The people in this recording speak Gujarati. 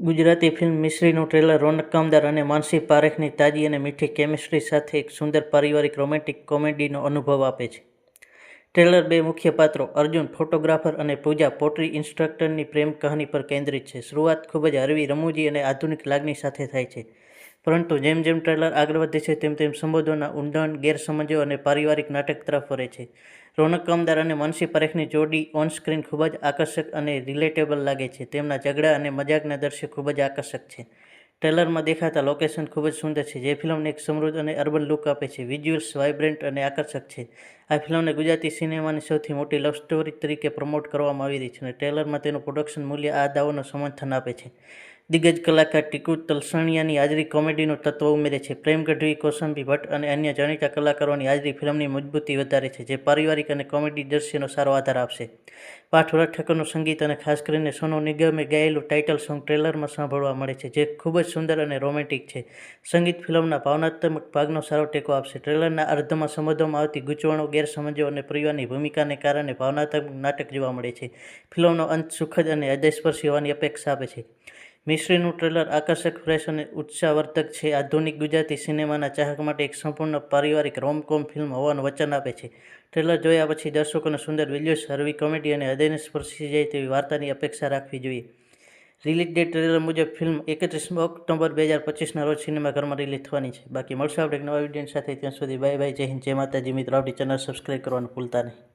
ગુજરાતી ફિલ્મ મિસ્રીનું ટ્રેલર રોનક કામદાર અને માનસી પારેખની તાજી અને મીઠી કેમિસ્ટ્રી સાથે એક સુંદર પારિવારિક રોમેન્ટિક કોમેડીનો અનુભવ આપે છે. ટ્રેલર બે મુખ્ય પાત્રો અર્જુન ફોટોગ્રાફર અને પૂજા પોટ્રી ઇન્સ્ટ્રક્ટરની પ્રેમ કહાની પર કેન્દ્રિત છે. શરૂઆત ખૂબ જ હળવી, રમૂજી અને આધુનિક લાગણી સાથે થાય છે, પરંતુ જેમ જેમ ટ્રેલર આગળ વધે છે તેમ તેમ સંબંધોના ઊંડાણ, ગેરસમજો અને પારિવારિક નાટક તરફ વળે છે. રોનક કામદાર અને માનસી પારેખની જોડી ઓન સ્ક્રીન ખૂબ જ આકર્ષક અને રિલેટેબલ લાગે છે. તેમના ઝઘડા અને મજાકના દ્રશ્યો ખૂબ જ આકર્ષક છે. ટ્રેલરમાં દેખાતા લોકેશન ખૂબ જ સુંદર છે, જે ફિલ્મને એક સમૃદ્ધ અને અર્બન લુક આપે છે. વિઝ્યુઅલ્સ વાઇબ્રન્ટ અને આકર્ષક છે. આ ફિલ્મને ગુજરાતી સિનેમાની સૌથી મોટી લવ સ્ટોરી તરીકે પ્રમોટ કરવામાં આવી રહી છે અને ટ્રેલરમાં તેનું પ્રોડક્શન મૂલ્ય આ દાવાને સમર્થન આપે છે. દિગ્ગજ કલાકાર ટીકુ તલસાણિયાની હાજરી કોમેડીનું તત્વ ઉમેરે છે. પ્રેમ ગઢવી, કૌશાંબી ભટ્ટ અને અન્ય જાણીતા કલાકારોની હાજરી ફિલ્મની મજબૂતી વધારે છે, જે પારિવારિક અને કોમેડી દ્રશ્યનો સારો આધાર આપશે. પાર્થોરા ઠક્કરનું સંગીત અને ખાસ કરીને સોનુ નિગમે ગાયેલું ટાઇટલ સોંગ ટ્રેલરમાં સાંભળવા મળે છે, જે ખૂબ જ સુંદર અને રોમેન્ટિક છે. સંગીત ફિલ્મના ભાવનાત્મક ભાગનો સારો ટેકો આપશે. ટ્રેલરના અર્ધમાં સંબંધોમાં આવતી ગૂંચવણો, ગેરસમજો અને પરિવારની ભૂમિકાને કારણે ભાવનાત્મક નાટક જોવા મળે છે. ફિલ્મનો અંત સુખદ અને હૃદયસ્પર્શી હોવાની અપેક્ષા આપે છે. મિસ્રીનું ટ્રેલર આકર્ષક, ફ્રેશ અને ઉત્સાહવર્ધક છે. આધુનિક ગુજરાતી સિનેમાના ચાહક માટે એક સંપૂર્ણ પારિવારિક રોમ-કોમ ફિલ્મ હોવાનું વચન આપે છે. ટ્રેલર જોયા પછી દર્શકોને સુંદર વિઝ્યુઅલ્સ, હળવી કોમેડી અને હૃદયને સ્પર્શી જાય તેવી વાર્તાની અપેક્ષા રાખવી જોઈએ. રિલીઝ ડેટ ટ્રેલર મુજબ ફિલ્મ 31 ઓક્ટોબર 2025ના રોજ સિનેમાઘરમાં રિલીઝ થવાની છે. બાકી મળશું આપણે એક નવા વિડીયો સાથે. ત્યાં સુધી બાય બાય. જય હિન્દ, જય માતાજી. મિત્રો, આપણી ચેનલ સબસ્ક્રાઈબ કરવાનું ભૂલતા નહીં.